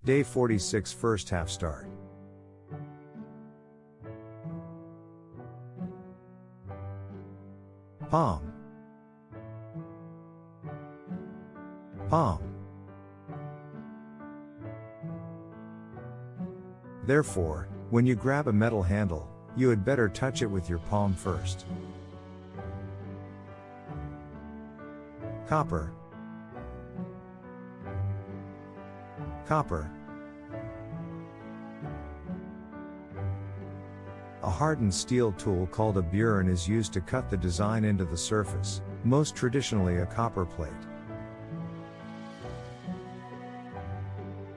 Day 46 first half start. Palm. Palm. Therefore, when you grab a metal handle, you had better touch it with your palm first. Copper. Copper. A hardened steel tool called a burn is used to cut the design into the surface, most traditionally a copper plate.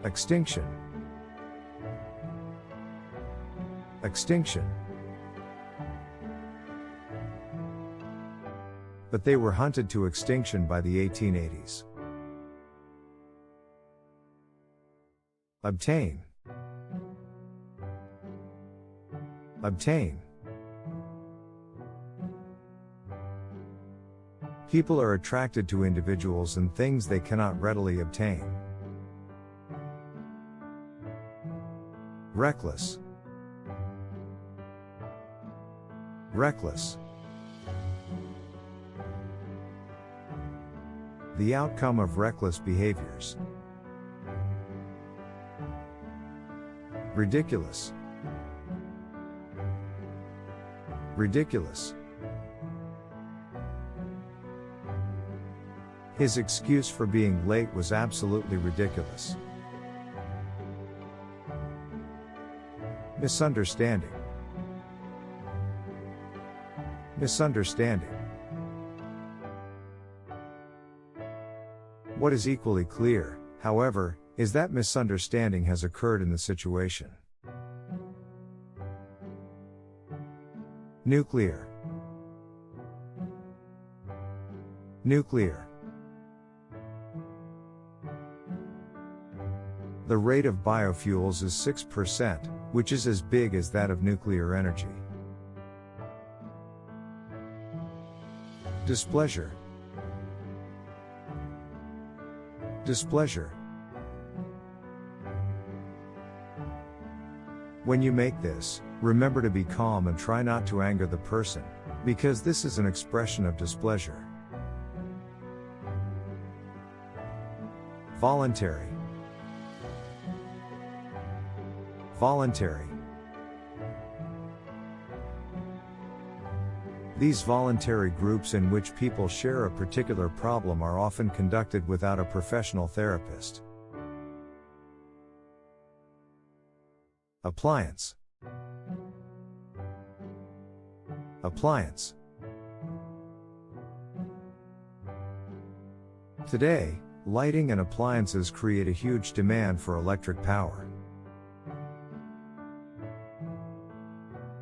Extinction. Extinction. But they were hunted to extinction by the 1880s. Obtain. Obtain. People are attracted to individuals and things they cannot readily obtain. Reckless. Reckless. The outcome of reckless behaviors. Ridiculous. Ridiculous. His excuse for being late was absolutely ridiculous. Misunderstanding. Misunderstanding. What is equally clear, however, is that misunderstanding has occurred in the situation. Nuclear. Nuclear. The rate of biofuels is 6%, which is as big as that of nuclear energy. Displeasure. Displeasure. When you make this, remember to be calm and try not to anger the person, because this is an expression of displeasure. Voluntary. Voluntary. These voluntary groups in which people share a particular problem are often conducted without a professional therapist. Appliance. Appliance. Today, lighting and appliances create a huge demand for electric power.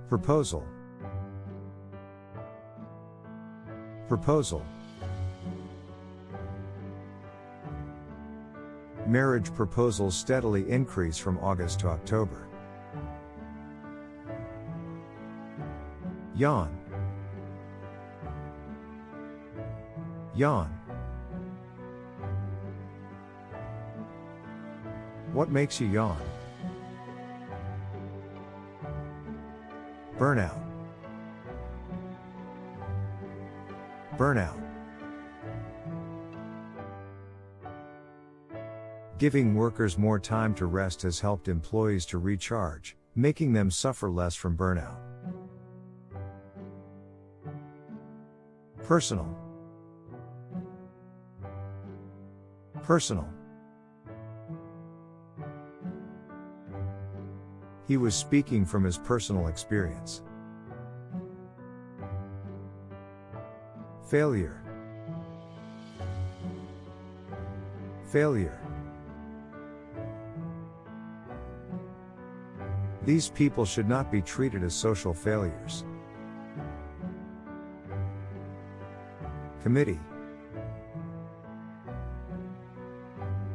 Proposal. Proposal. Marriage proposals steadily increase from August to October. Yawn. Yawn. What makes you yawn? Burnout. Burnout. Giving workers more time to rest has helped employees to recharge, making them suffer less from burnout. Personal. Personal. He was speaking from his personal experience. Failure. Failure. These people should not be treated as social failures. Committee.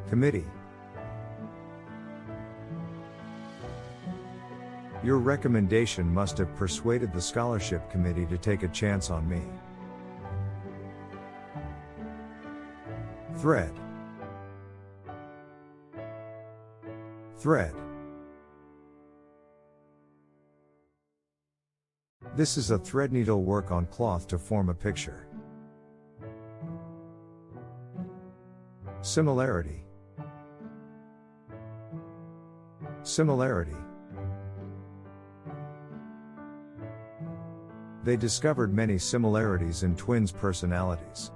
Committee. Your recommendation must have persuaded the scholarship committee to take a chance on me. Thread. Thread. This is a thread needle work on cloth to form a picture. Similarity. Similarity. They discovered many similarities in twins' personalities.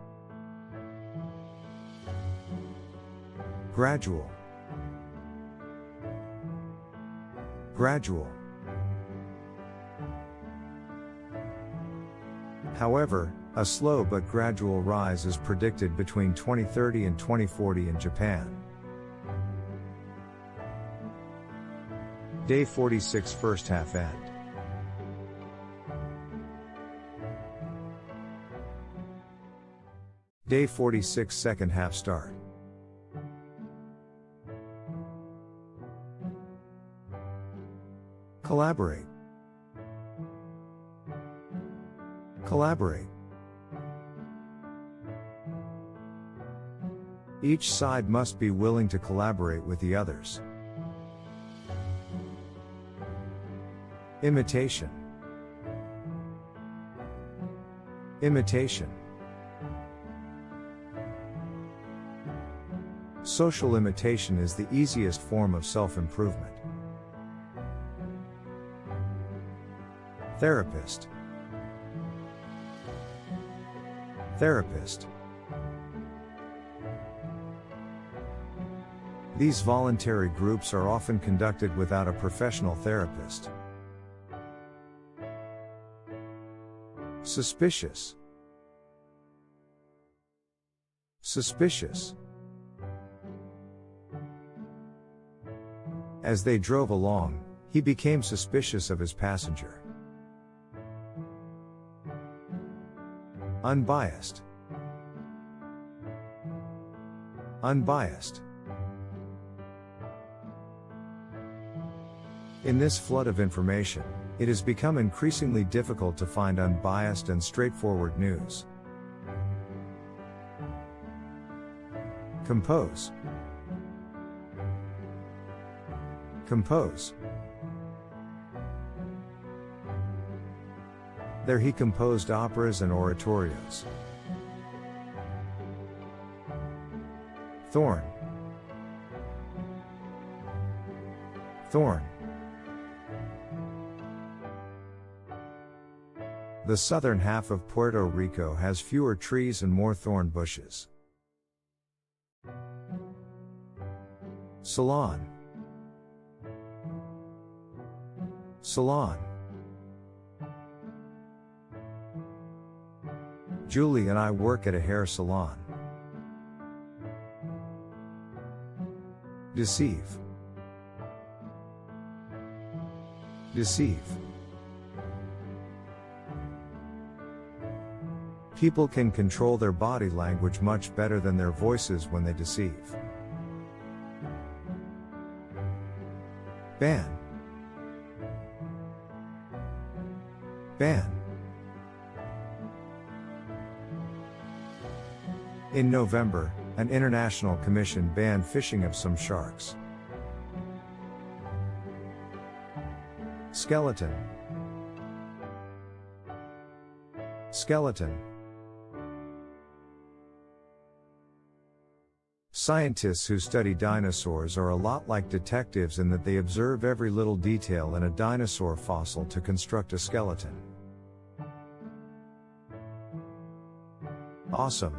Gradual. Gradual. However, a slow but gradual rise is predicted between 2030 and 2040 in Japan. Day 46 first half end. Day 46 second half start. Collaborate. Collaborate. Each side must be willing to collaborate with the others. Imitation. Imitation. Social imitation is the easiest form of self-improvement. Therapist. Therapist. These voluntary groups are often conducted without a professional therapist. Suspicious. Suspicious. As they drove along, he became suspicious of his passenger. Unbiased. Unbiased. In this flood of information, it has become increasingly difficult to find unbiased and straightforward news. Compose. Compose. There he composed operas and oratorios. Thorn. Thorn. The southern half of Puerto Rico has fewer trees and more thorn bushes. Salon. Salon. Julie and I work at a hair salon. Deceive. Deceive. People can control their body language much better than their voices when they deceive. Ban. Ban. In November, an international commission banned fishing of some sharks. Skeleton. Skeleton. Scientists who study dinosaurs are a lot like detectives in that they observe every little detail in a dinosaur fossil to construct a skeleton. Awesome.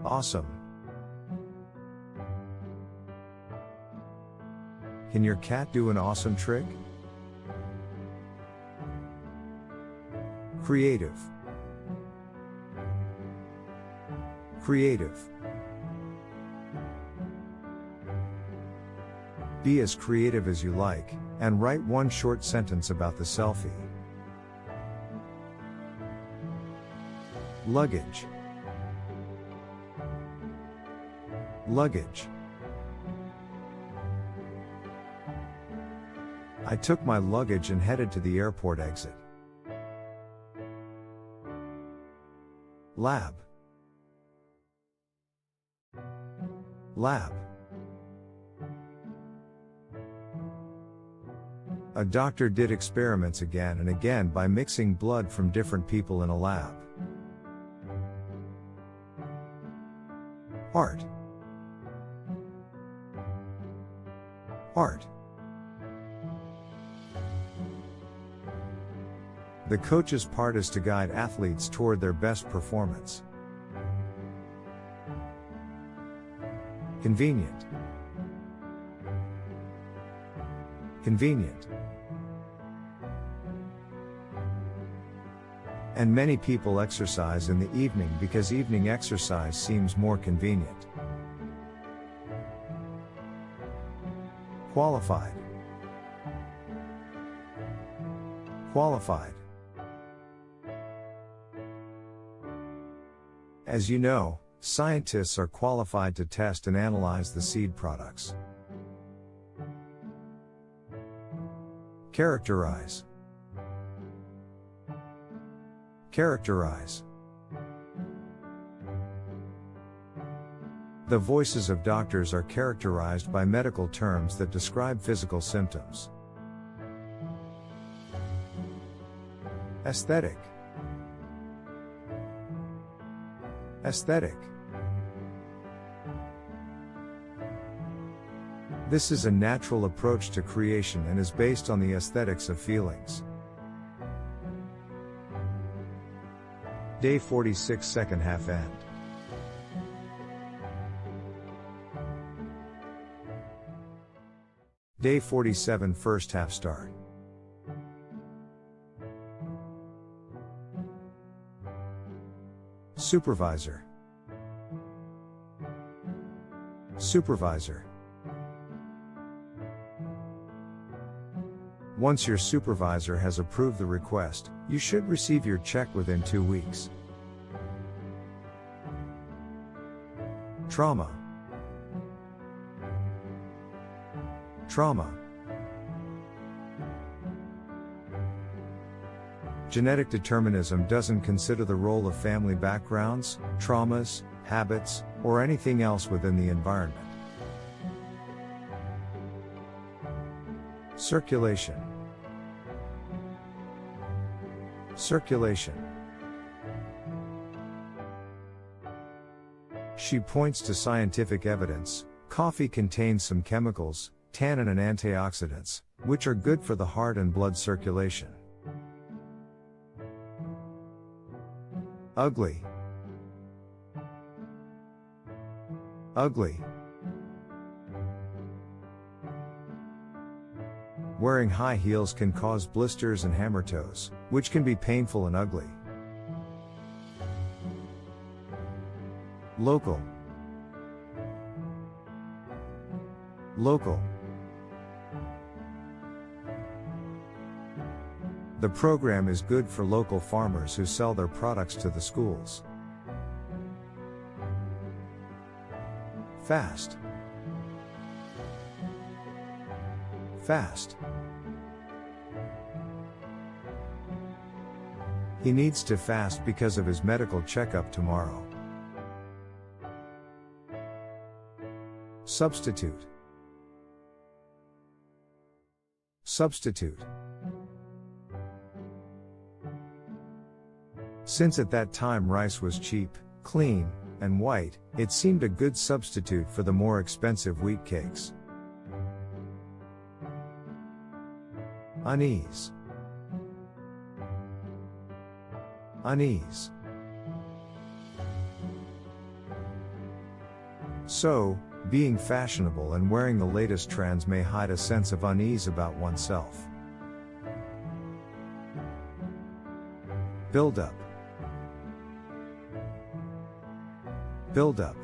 Awesome. Can your cat do an awesome trick? Creative. Creative. Be as creative as you like, and write one short sentence about the selfie. Luggage. Luggage. I took my luggage and headed to the airport exit. Lab. Lab. A doctor did experiments again and again by mixing blood from different people in a lab. Art. Art. The coach's part is to guide athletes toward their best performance. Convenient. Convenient. And many people exercise in the evening because evening exercise seems more convenient. Qualified. Qualified. As you know, scientists are qualified to test and analyze the seed products. Characterize. Characterize. The voices of doctors are characterized by medical terms that describe physical symptoms. Aesthetic. Aesthetic. This is a natural approach to creation and is based on the aesthetics of feelings. Day 46 second half end. Day 47 first half start. Supervisor. Supervisor. Once your supervisor has approved the request, you should receive your check within 2 weeks. Trauma. Trauma. Genetic determinism doesn't consider the role of family backgrounds, traumas, habits, or anything else within the environment. Circulation. Circulation. She points to scientific evidence. Coffee contains some chemicals, tannin and antioxidants, which are good for the heart and blood circulation. Ugly. Ugly. Wearing high heels can cause blisters and hammer toes, which can be painful and ugly. Local. Local. The program is good for local farmers who sell their products to the schools. Fast. Fast. He needs to fast because of his medical checkup tomorrow. Substitute. Substitute. Since at that time rice was cheap, clean, and white, it seemed a good substitute for the more expensive wheat cakes. Unease. Unease. So, being fashionable and wearing the latest trends may hide a sense of unease about oneself. Build up. Build up.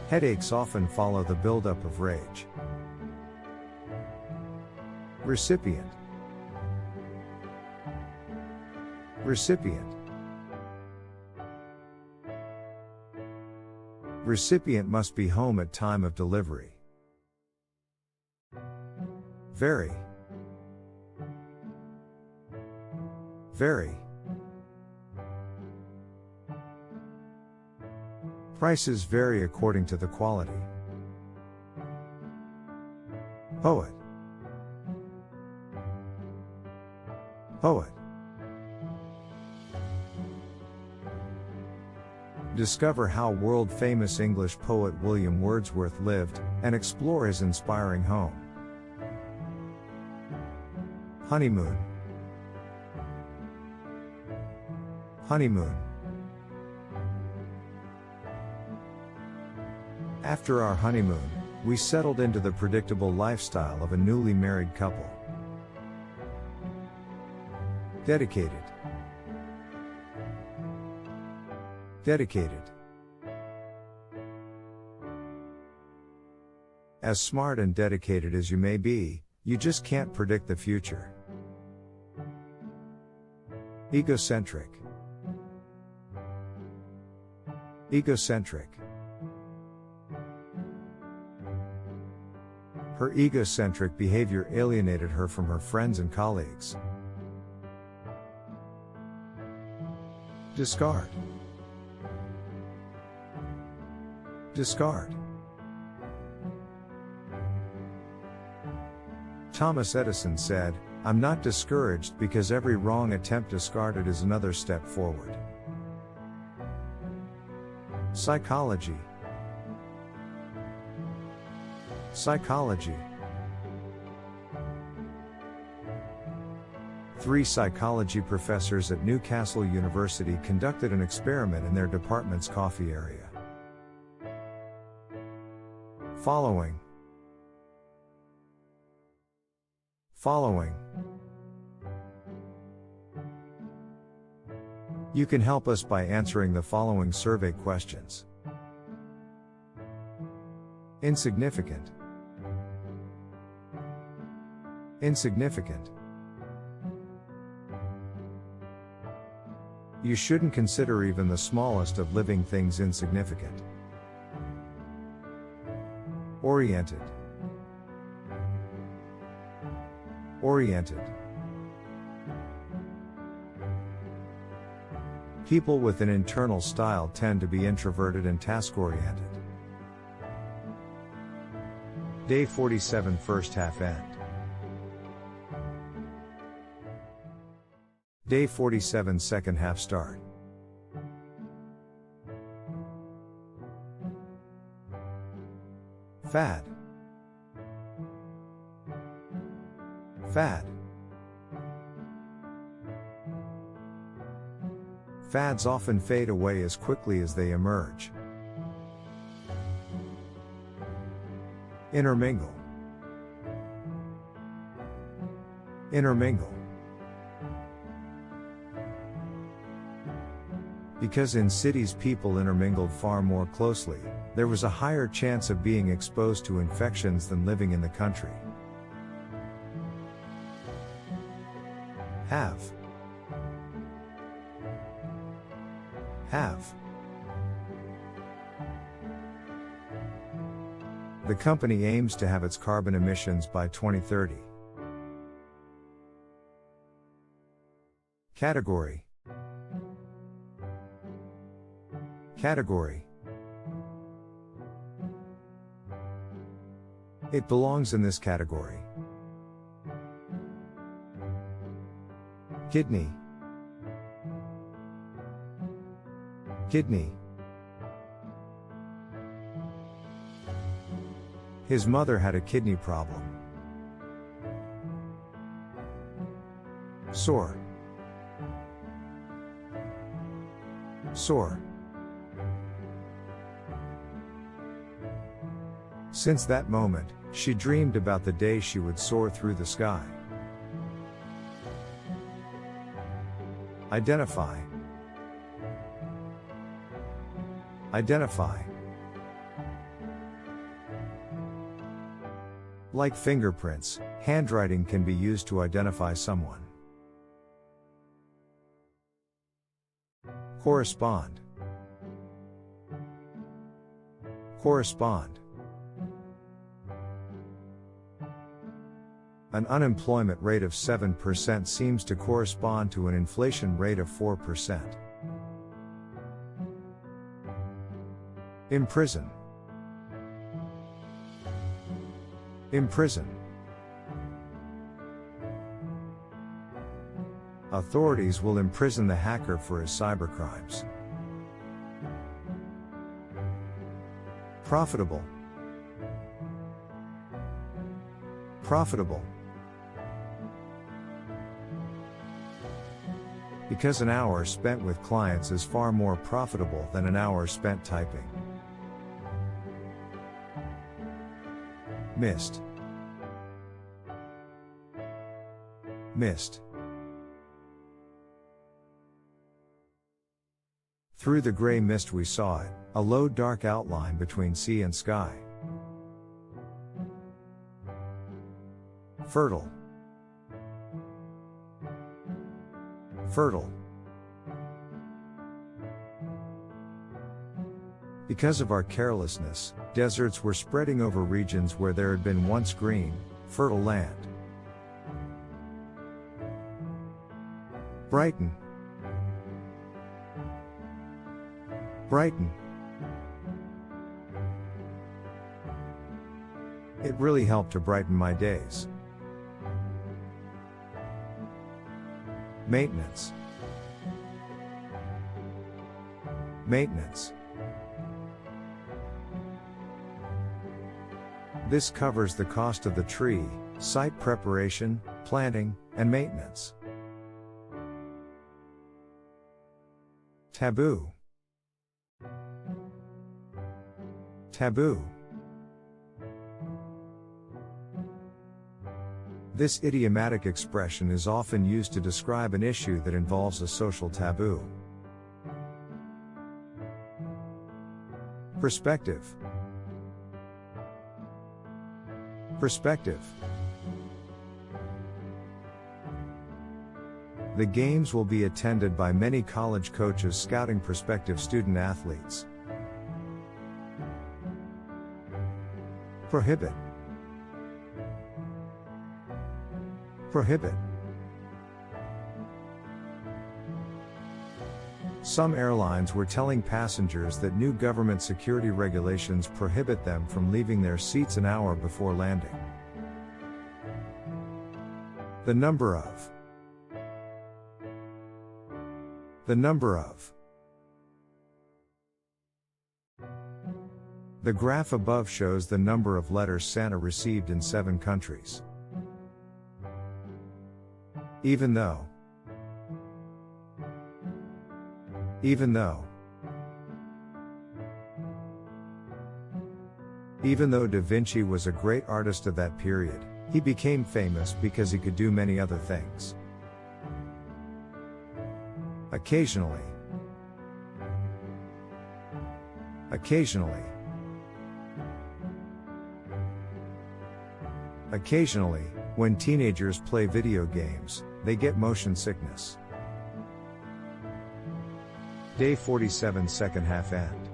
Headaches often follow the buildup of rage. Recipient. Recipient. Recipient must be home at time of delivery. Vary. Vary. Prices vary according to the quality. Poet. Poet. Discover how world-famous English poet William Wordsworth lived, and explore his inspiring home. Honeymoon. Honeymoon. After our honeymoon, we settled into the predictable lifestyle of a newly married couple. Dedicated. Dedicated. As smart and dedicated as you may be, you just can't predict the future. Egocentric. Egocentric. Her egocentric behavior alienated her from her friends and colleagues. Discard. Discard. Thomas Edison said, "I'm not discouraged because every wrong attempt discarded is another step forward." Psychology. Psychology. 3 psychology professors at Newcastle University conducted an experiment in their department's coffee area. Following. Following. You can help us by answering the following survey questions. Insignificant. Insignificant. You shouldn't consider even the smallest of living things insignificant. Oriented. Oriented. People with an internal style tend to be introverted and task-oriented. Day 47 first half end. Day 47 second half start. Fad. Fad. Fads often fade away as quickly as they emerge. Intermingle. Intermingle. Because in cities people intermingled far more closely, there was a higher chance of being exposed to infections than living in the country. Have. Have. The company aims to have its carbon emissions by 2030. Category. Category. It belongs in this category. Kidney. Kidney. His mother had a kidney problem. Sore. Sore. Since that moment, she dreamed about the day she would soar through the sky. Identify. Identify. Like fingerprints, handwriting can be used to identify someone. Correspond. Correspond. An unemployment rate of 7% seems to correspond to an inflation rate of 4%. Imprison. Imprison. Authorities will imprison the hacker for his cybercrimes. Profitable. Profitable. Because an hour spent with clients is far more profitable than an hour spent typing. Mist. Mist. Through the gray mist we saw it, a low dark outline between sea and sky. Fertile. Fertile. Because of our carelessness, deserts were spreading over regions where there had been once green, fertile land. Brighten. Brighten. It really helped to brighten my days. Maintenance. Maintenance. This covers the cost of the tree, site preparation, planting, and maintenance. Taboo. Taboo. This idiomatic expression is often used to describe an issue that involves a social taboo. Perspective. Perspective. The games will be attended by many college coaches scouting prospective student athletes. Prohibit. Prohibit. Some airlines were telling passengers that new government security regulations prohibit them from leaving their seats an hour before landing. The number of. The number of. The graph above shows the number of letters Santa received in 7 countries. Even though. Even though. Even though Da Vinci was a great artist of that period, he became famous because he could do many other things. Occasionally. Occasionally. Occasionally, when teenagers play video games, they get motion sickness. Day 47 second half end.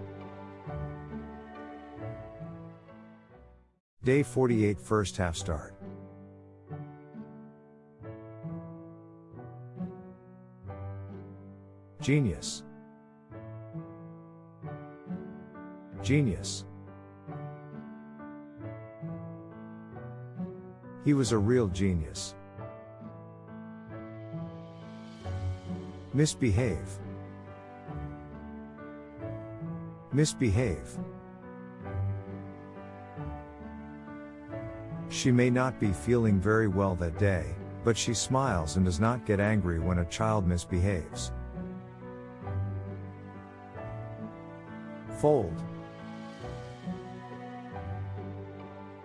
Day 48 first half start. Genius. Genius. He was a real genius. Misbehave. Misbehave. She may not be feeling very well that day, but she smiles and does not get angry when a child misbehaves. Fold.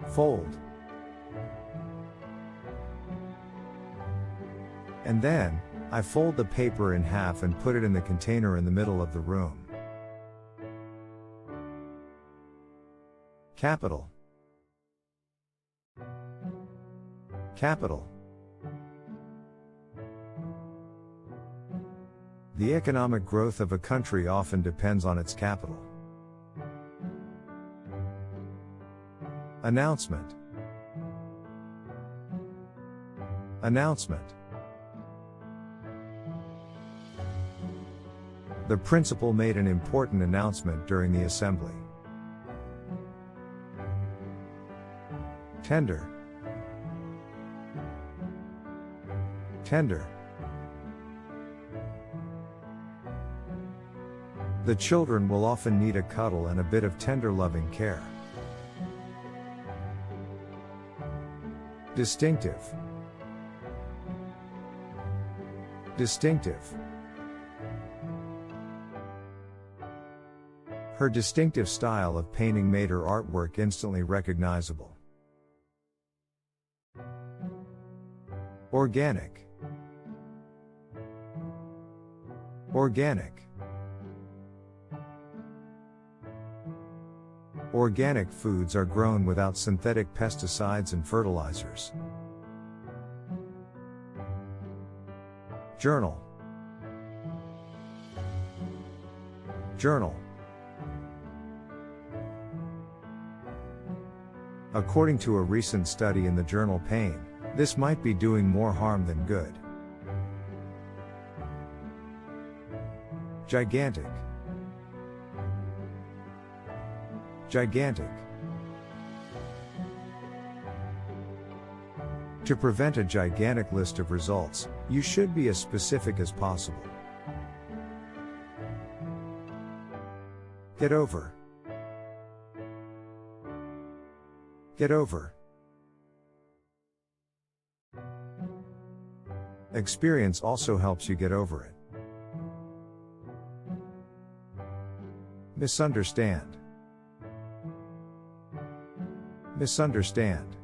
Fold. And then, I fold the paper in half and put it in the container in the middle of the room. Capital. Capital. The economic growth of a country often depends on its capital. Announcement. Announcement. The principal made an important announcement during the assembly. Tender. Tender. The children will often need a cuddle and a bit of tender loving care. Distinctive. Distinctive. Her distinctive style of painting made her artwork instantly recognizable. Organic. Organic. Organic foods are grown without synthetic pesticides and fertilizers. Journal. Journal. According to a recent study in the journal Pain, this might be doing more harm than good. Gigantic. Gigantic. To prevent a gigantic list of results, you should be as specific as possible. Get over. Get over. Experience also helps you get over it. Misunderstand. Misunderstand.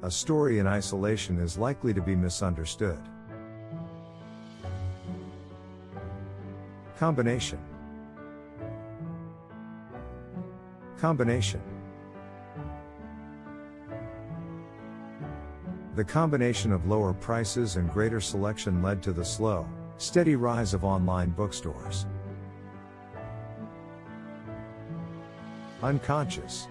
A story in isolation is likely to be misunderstood. Combination. Combination. The combination of lower prices and greater selection led to the slow, steady rise of online bookstores. Unconscious.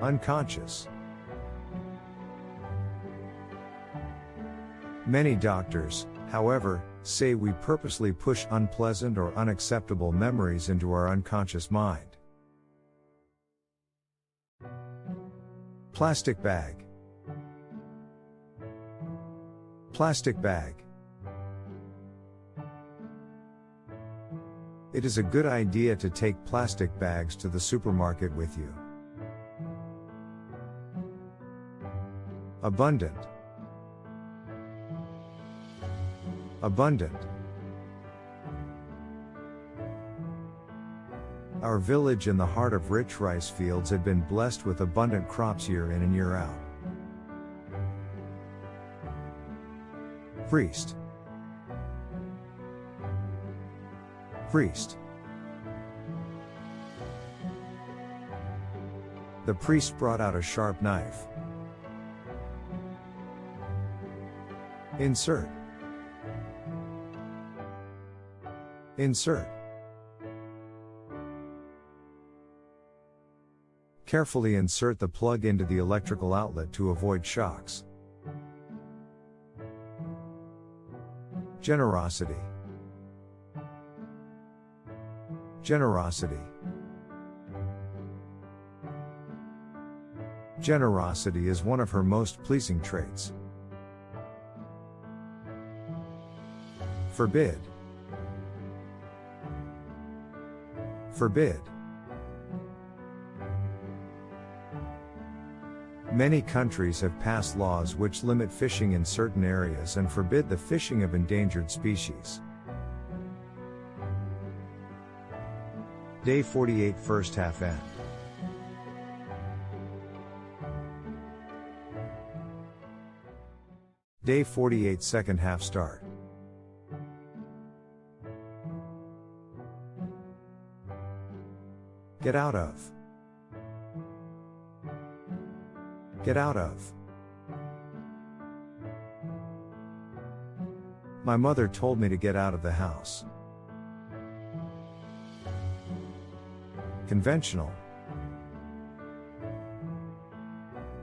Unconscious. Many doctors, however, say we purposely push unpleasant or unacceptable memories into our unconscious mind. Plastic bag. Plastic bag. It is a good idea to take plastic bags to the supermarket with you. Abundant. Abundant. Our village in the heart of rich rice fields had been blessed with abundant crops year in and year out. Priest. Priest. The priest brought out a sharp knife. Insert. Insert. Carefully insert the plug into the electrical outlet to avoid shocks. Generosity. Generosity. Generosity is one of her most pleasing traits. Forbid. Forbid. Many countries have passed laws which limit fishing in certain areas and forbid the fishing of endangered species. Day 48 first half end. Day 48 second half start. Get out of. Get out of. My mother told me to get out of the house. Conventional.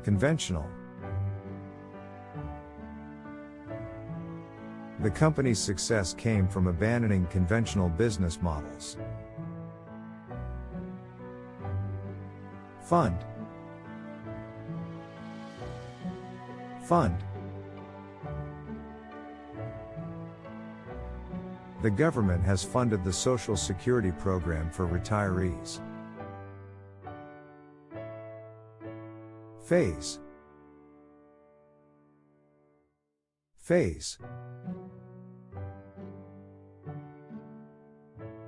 Conventional. The company's success came from abandoning conventional business models. Fund. Fund. The government has funded the Social Security program for retirees. Phase. Phase.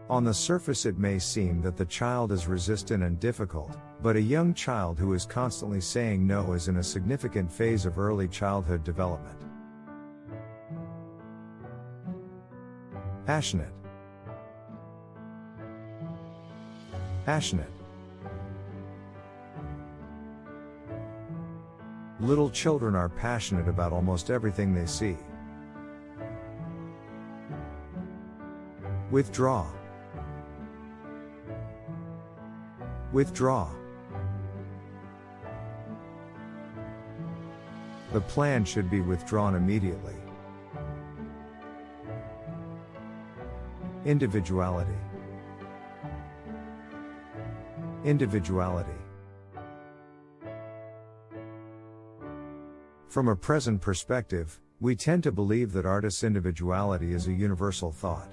On the surface it may seem that the child is resistant and difficult, but a young child who is constantly saying no is in a significant phase of early childhood development. Passionate. Passionate. Little children are passionate about almost everything they see. Withdraw. Withdraw. The plan should be withdrawn immediately. Individuality. Individuality. From a present perspective, we tend to believe that artists' individuality is a universal thought.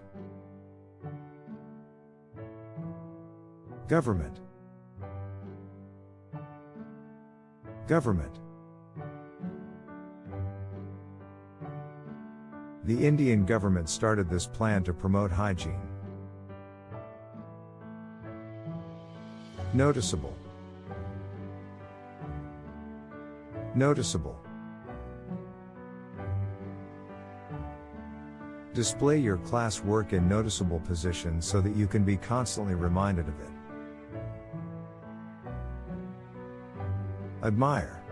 Government. Government. The Indian government started this plan to promote hygiene. Noticeable. Noticeable. Display your class work in noticeable positions so that you can be constantly reminded of it. Admire.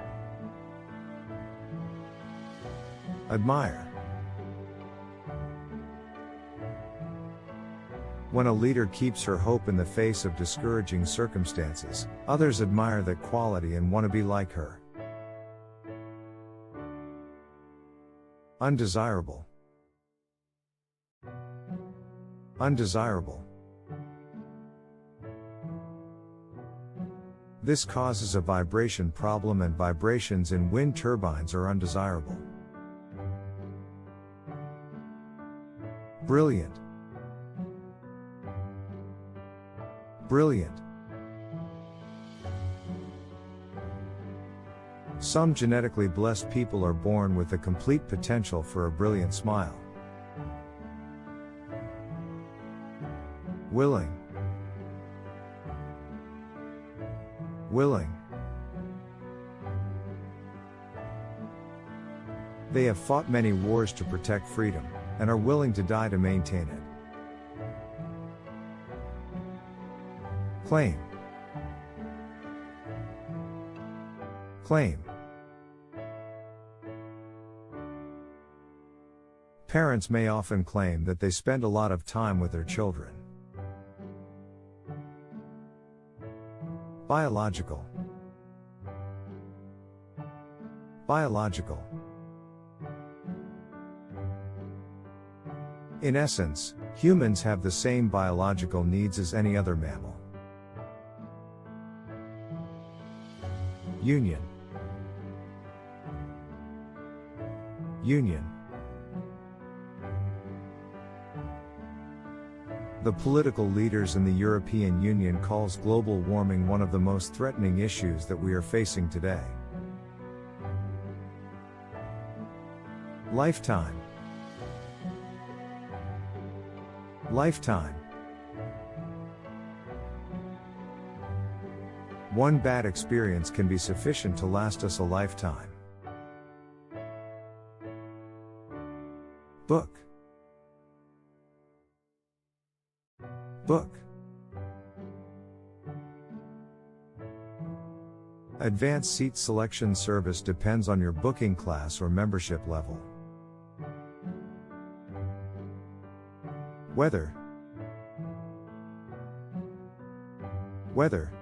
Admire. When a leader keeps her hope in the face of discouraging circumstances, others admire that quality and want to be like her. Undesirable. Undesirable. This causes a vibration problem, and vibrations in wind turbines are undesirable. Brilliant. Brilliant. Some genetically blessed people are born with the complete potential for a brilliant smile. Willing. Willing. They have fought many wars to protect freedom, and are willing to die to maintain it. Claim. Claim. Parents may often claim that they spend a lot of time with their children. Biological. Biological. In essence, humans have the same biological needs as any other mammal. Union. Union. The political leaders in the European Union calls global warming one of the most threatening issues that we are facing today. Lifetime. Lifetime. One bad experience can be sufficient to last us a lifetime. Book. Book. Advanced seat selection service depends on your booking class or membership level. Weather. Weather.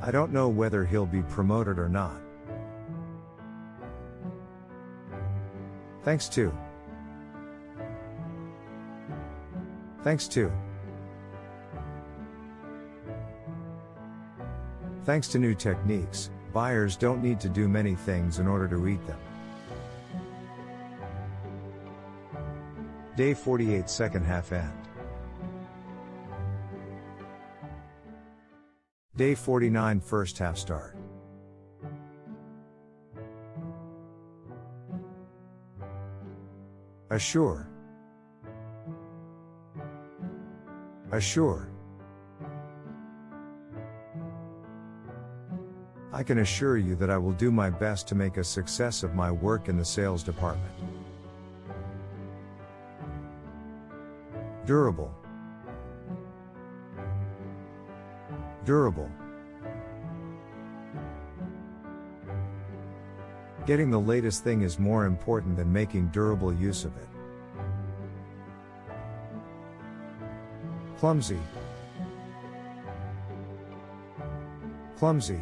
I don't know whether he'll be promoted or not. Thanks to. Thanks to. Thanks to new techniques, buyers don't need to do many things in order to eat them. Day 48 second half end. Day 49 first half start. Assure. Assure. I can assure you that I will do my best to make a success of my work in the sales department. Durable. Durable. Getting the latest thing is more important than making durable use of it. Clumsy. Clumsy.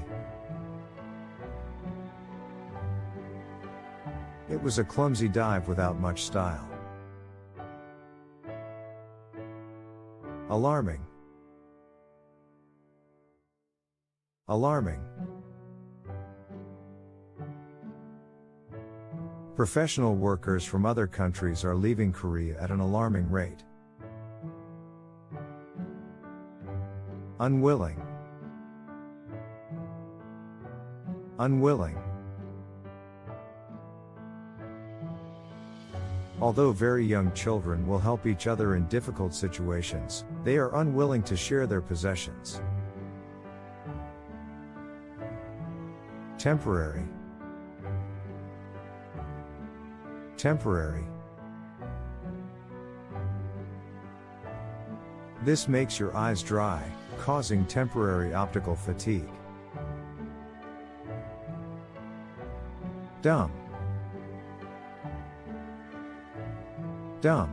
It was a clumsy dive without much style. Alarming. Alarming. Professional workers from other countries are leaving Korea at an alarming rate. Unwilling. Unwilling. Although very young children will help each other in difficult situations, they are unwilling to share their possessions. Temporary. Temporary. This makes your eyes dry, causing temporary optical fatigue. Dumb. Dumb.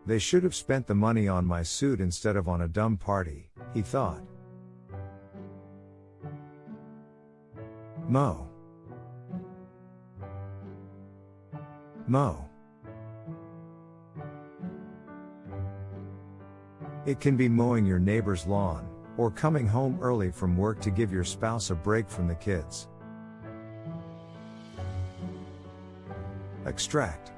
They should have spent the money on my suit instead of on a dumb party, he thought. Mow. Mow. It can be mowing your neighbor's lawn, or coming home early from work to give your spouse a break from the kids. Extract.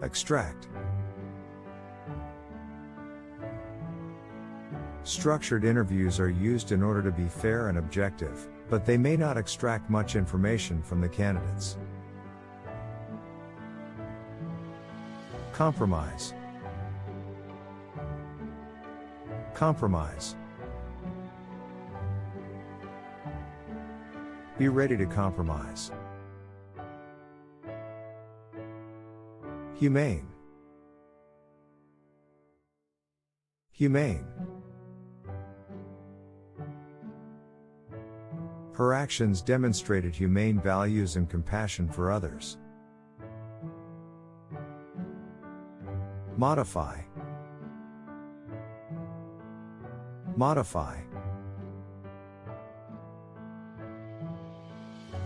Extract. Structured interviews are used in order to be fair and objective, but they may not extract much information from the candidates. Compromise. Compromise. Be ready to compromise. Humane. Humane. Her actions demonstrated humane values and compassion for others. Modify. Modify.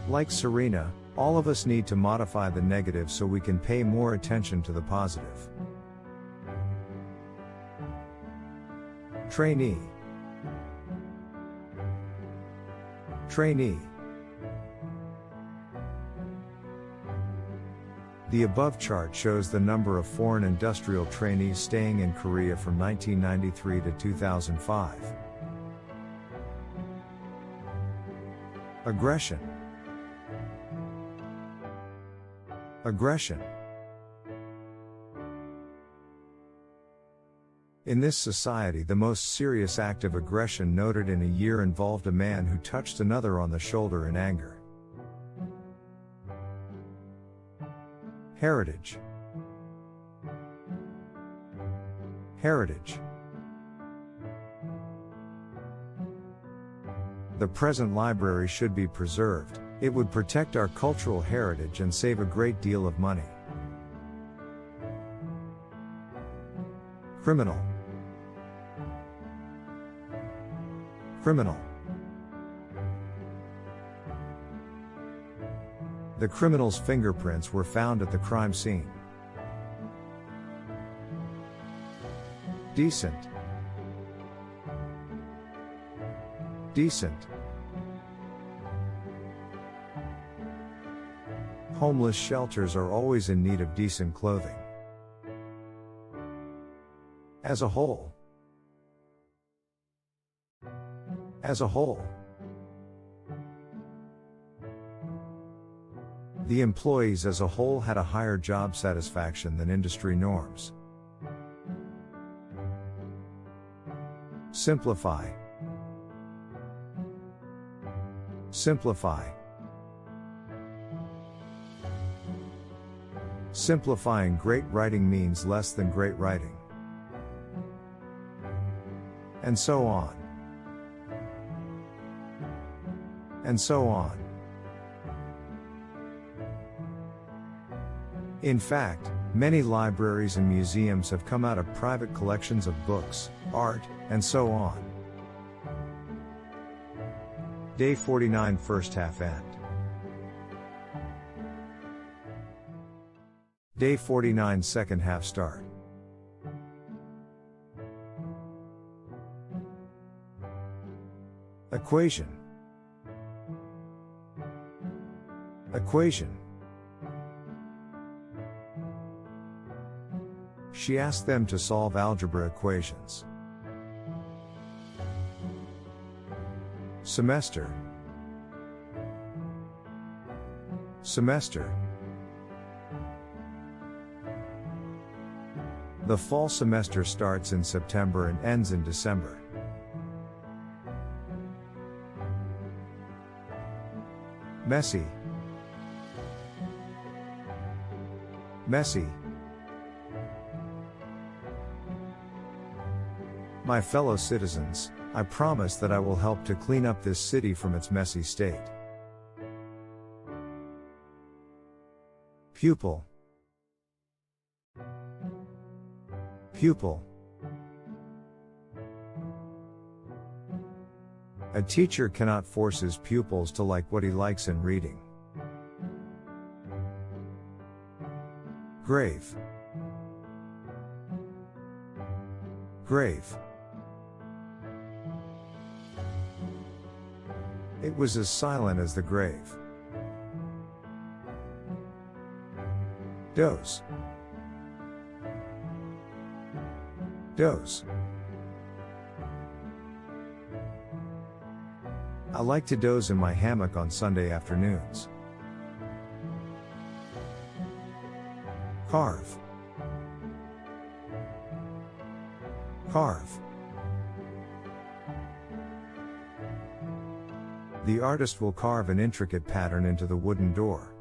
Like Serena, all of us need to modify the negative so we can pay more attention to the positive. Trainee. Trainee. The above chart shows the number of foreign industrial trainees staying in Korea from 1993 to 2005. Aggression. Aggression. In this society, the most serious act of aggression noted in a year involved a man who touched another on the shoulder in anger. Heritage. Heritage. The present library should be preserved. It would protect our cultural heritage and save a great deal of money. Criminal. Criminal. The criminal's fingerprints were found at the crime scene. Decent. Decent. Homeless shelters are always in need of decent clothing. As a whole. As a whole. The employees as a whole had a higher job satisfaction than industry norms. Simplify. Simplify. Simplifying great writing means less than great writing. And so on. And so on. In fact, many libraries and museums have come out of private collections of books, art, and so on. Day 49 first half end. Day 49 second half start. Equation. Equation. She asked them to solve algebra equations. Semester. Semester. The fall semester starts in September and ends in December. Messy. Messy. My fellow citizens, I promise that I will help to clean up this city from its messy state. Pupil. Pupil. A teacher cannot force his pupils to like what he likes in reading. Grave. Grave. It was as silent as the grave. Doze. Doze. I like to doze in my hammock on Sunday afternoons. Carve. Carve. The artist will carve an intricate pattern into the wooden door.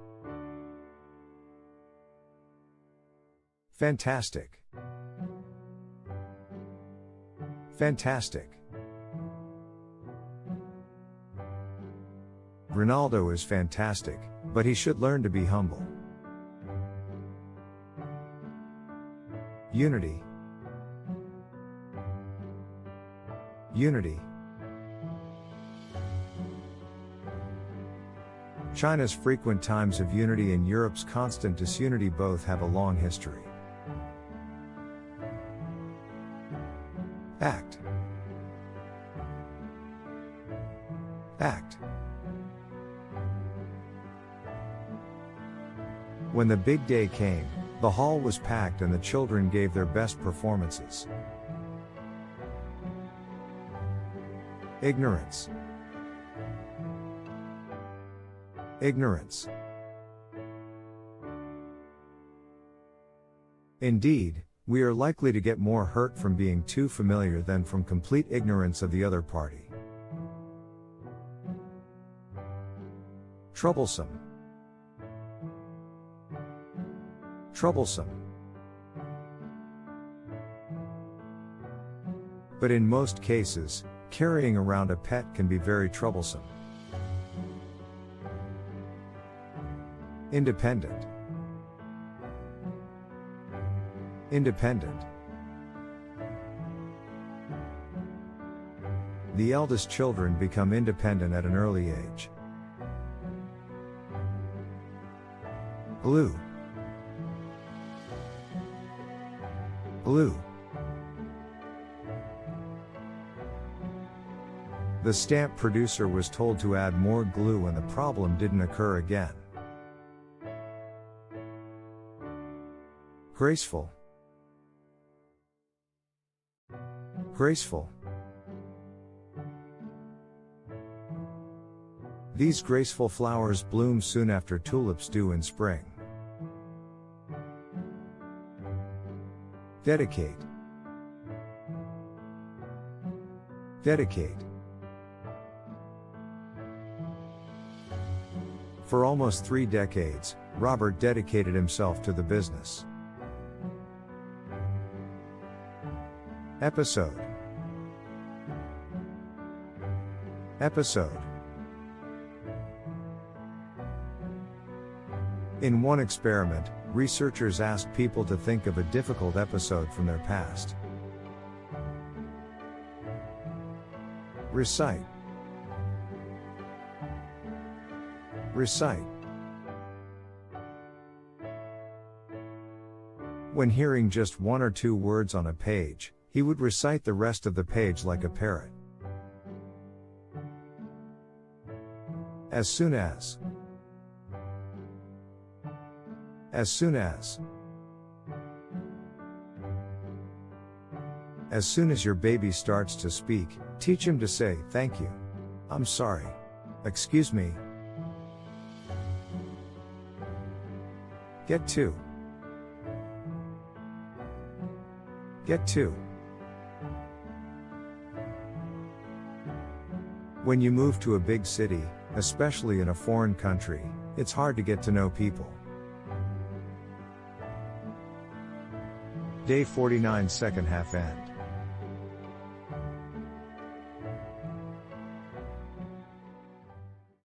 Fantastic. Fantastic. Ronaldo is fantastic, but he should learn to be humble. Unity. Unity. China's frequent times of unity and Europe's constant disunity both have a long history. Act. Act. When the big day came, the hall was packed and the children gave their best performances. Ignorance. Ignorance. Indeed, we are likely to get more hurt from being too familiar than from complete ignorance of the other party. Troublesome. Troublesome. But in most cases, carrying around a pet can be very troublesome. Independent. Independent. The eldest children become independent at an early age. Blue. Blue. The stamp producer was told to add more glue and the problem didn't occur again. Graceful. Graceful. These graceful flowers bloom soon after tulips do in spring. Dedicate. Dedicate. For almost 3 decades, Robert dedicated himself to the business. Episode. Episode. In one experiment, researchers asked people to think of a difficult episode from their past. Recite. Recite. When hearing just 1 or 2 words on a page, he would recite the rest of the page like a parrot. As soon as. As soon as. As soon as your baby starts to speak, teach him to say, "Thank you. I'm sorry. Excuse me." Get to. Get to. When you move to a big city, especially in a foreign country, it's hard to get to know people. Day 49, second half end.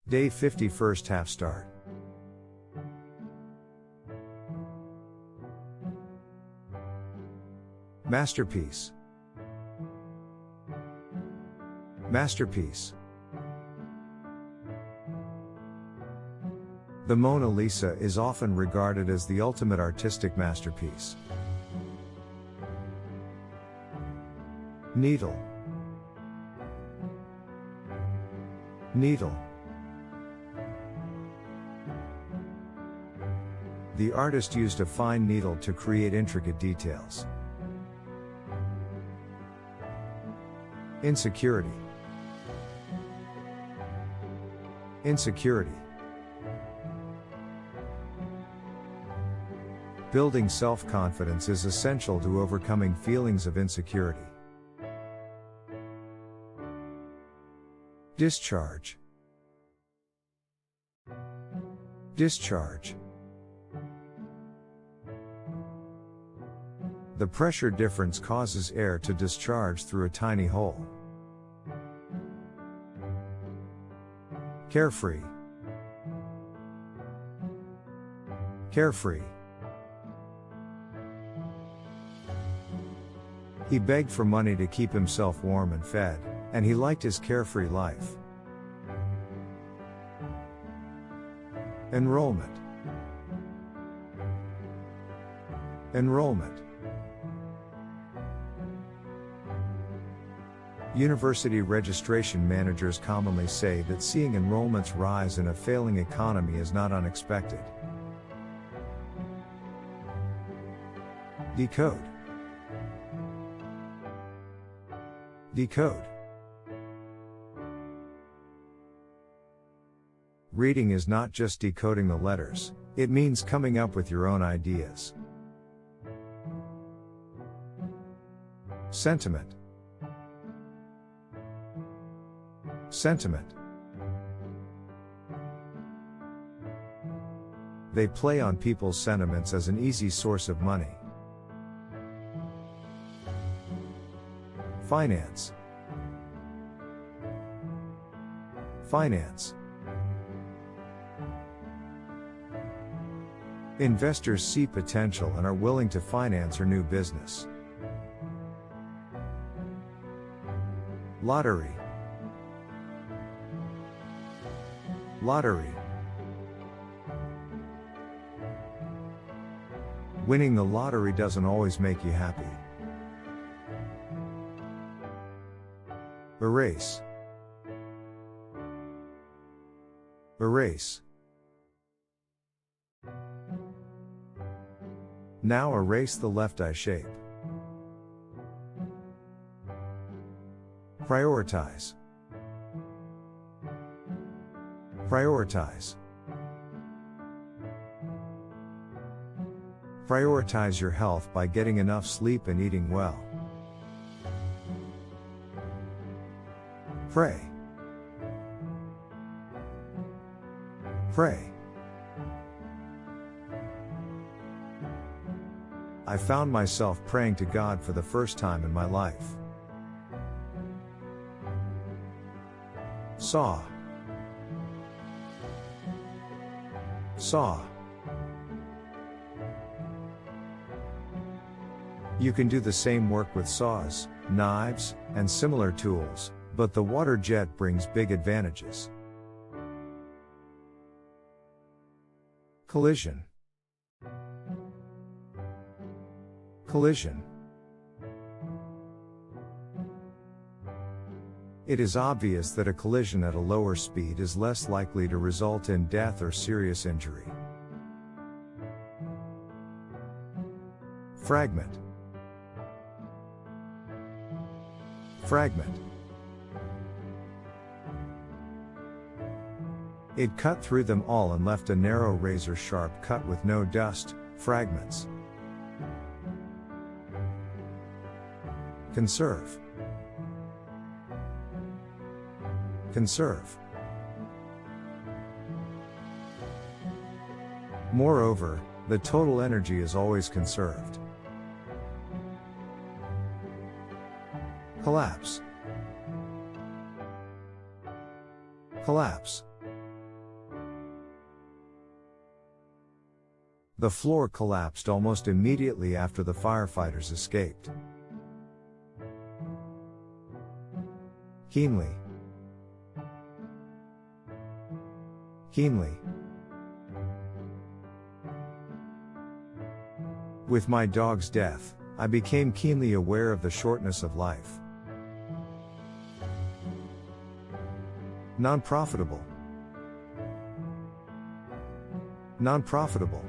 Day 50, first half start. Masterpiece. Masterpiece. The Mona Lisa is often regarded as the ultimate artistic masterpiece. Needle. Needle. The artist used a fine needle to create intricate details. Insecurity. Insecurity. Building self-confidence is essential to overcoming feelings of insecurity. Discharge. Discharge. The pressure difference causes air to discharge through a tiny hole. Carefree. Carefree. He begged for money to keep himself warm and fed, and he liked his carefree life. Enrollment. Enrollment. University registration managers commonly say that seeing enrollments rise in a failing economy is not unexpected. Decode. Decode. Reading is not just decoding the letters, it means coming up with your own ideas. Sentiment. Sentiment. They play on people's sentiments as an easy source of money. Finance. Finance. Investors see potential and are willing to finance her new business. Lottery. Lottery. Winning the lottery doesn't always make you happy. Erase. Erase. Now erase the left eye shape. Prioritize. Prioritize. Prioritize your health by getting enough sleep and eating well. Pray. Pray. I found myself praying to God for the first time in my life. Saw. Saw. You can do the same work with saws, knives, and similar tools, but the water jet brings big advantages. Collision. Collision. It is obvious that a collision at a lower speed is less likely to result in death or serious injury. Fragment. Fragment. It cut through them all and left a narrow razor-sharp cut with no dust, fragments. Conserve. Conserve. Moreover, the total energy is always conserved. Collapse. Collapse. The floor collapsed almost immediately after the firefighters escaped. Keenly. Keenly. With my dog's death, I became keenly aware of the shortness of life. Non-profitable. Non-profitable.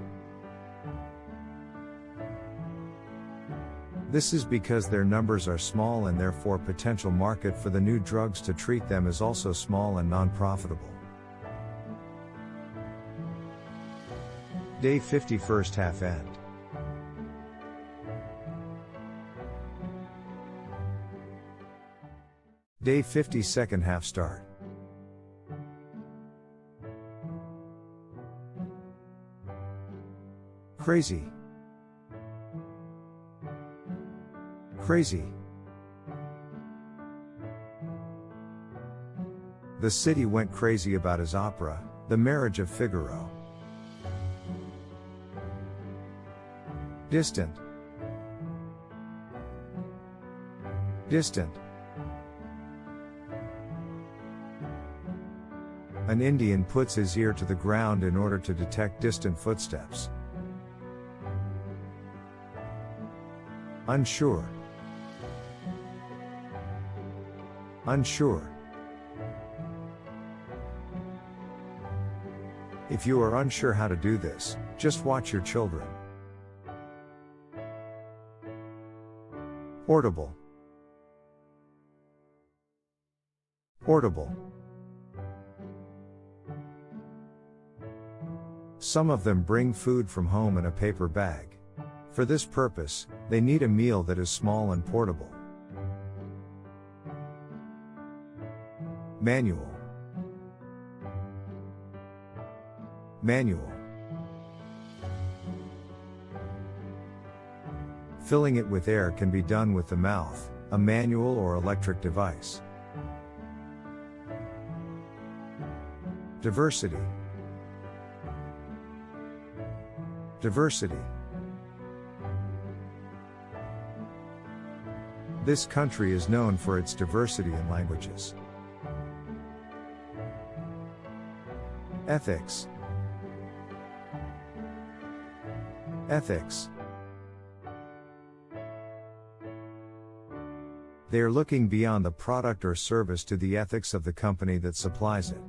This is because their numbers are small and therefore potential market for the new drugs to treat them is also small and non-profitable. Day 50 first half end. Day 50 second half start. Crazy. Crazy. The city went crazy about his opera, The Marriage of Figaro. Distant. Distant. An Indian puts his ear to the ground in order to detect distant footsteps. Unsure. Unsure. If you are unsure how to do this, just watch your children. Portable. Portable. Some of them bring food from home in a paper bag. For this purpose, they need a meal that is small and portable. Manual. Manual. Filling it with air can be done with the mouth, a manual or electric device. Diversity. Diversity. This country is known for its diversity in languages. Ethics. Ethics. They are looking beyond the product or service to the ethics of the company that supplies it.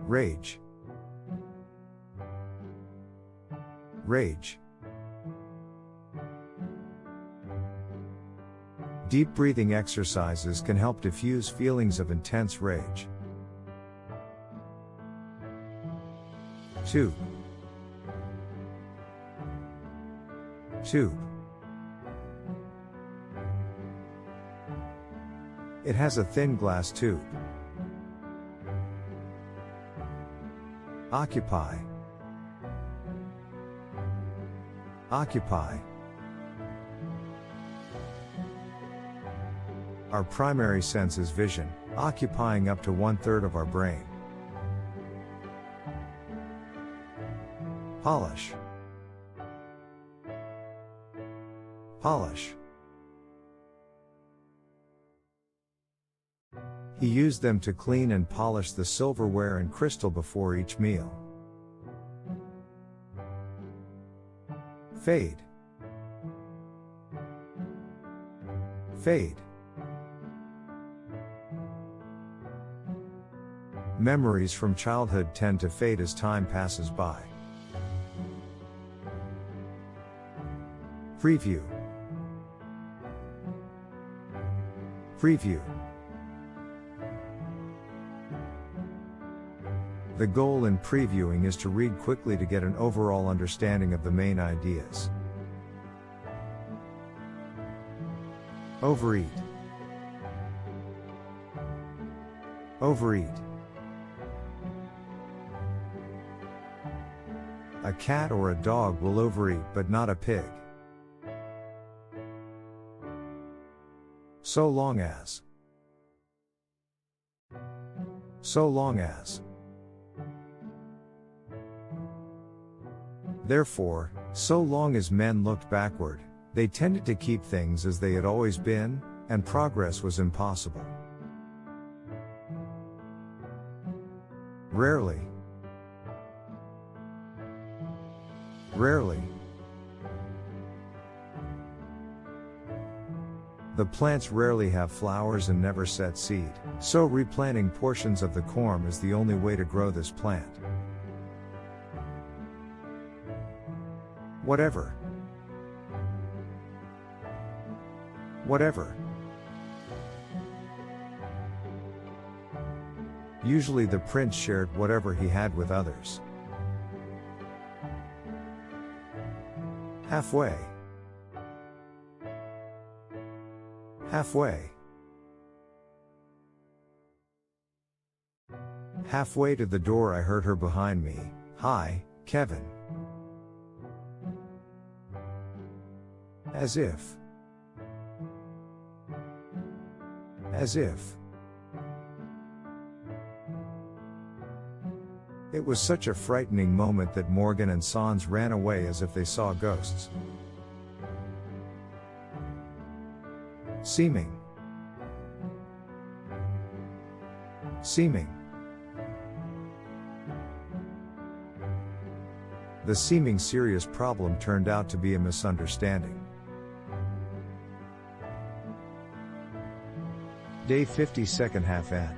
Rage. Rage. Deep breathing exercises can help diffuse feelings of intense rage. 2. Tube. It has a thin glass tube. Occupy. Occupy. Our primary sense is vision, occupying up to 1/3 of our brain. Polish. Polish. He used them to clean and polish the silverware and crystal before each meal. Fade. Fade. Memories from childhood tend to fade as time passes by. Preview. Preview. The goal in previewing is to read quickly to get an overall understanding of the main ideas. Overeat. Overeat. A cat or a dog will overeat but not a pig. So long as. So long as. Therefore, so long as men looked backward, they tended to keep things as they had always been, and progress was impossible. Rarely. Rarely. The plants rarely have flowers and never set seed, so replanting portions of the corm is the only way to grow this plant. Whatever. Whatever. Usually the prince shared whatever he had with others. Halfway. Halfway. Halfway to the door I heard her behind me. Hi, Kevin. As if. As if. It was such a frightening moment that Morgan and Sans ran away as if they saw ghosts. Seeming. Seeming. The seeming serious problem turned out to be a misunderstanding. Day 50, second half end.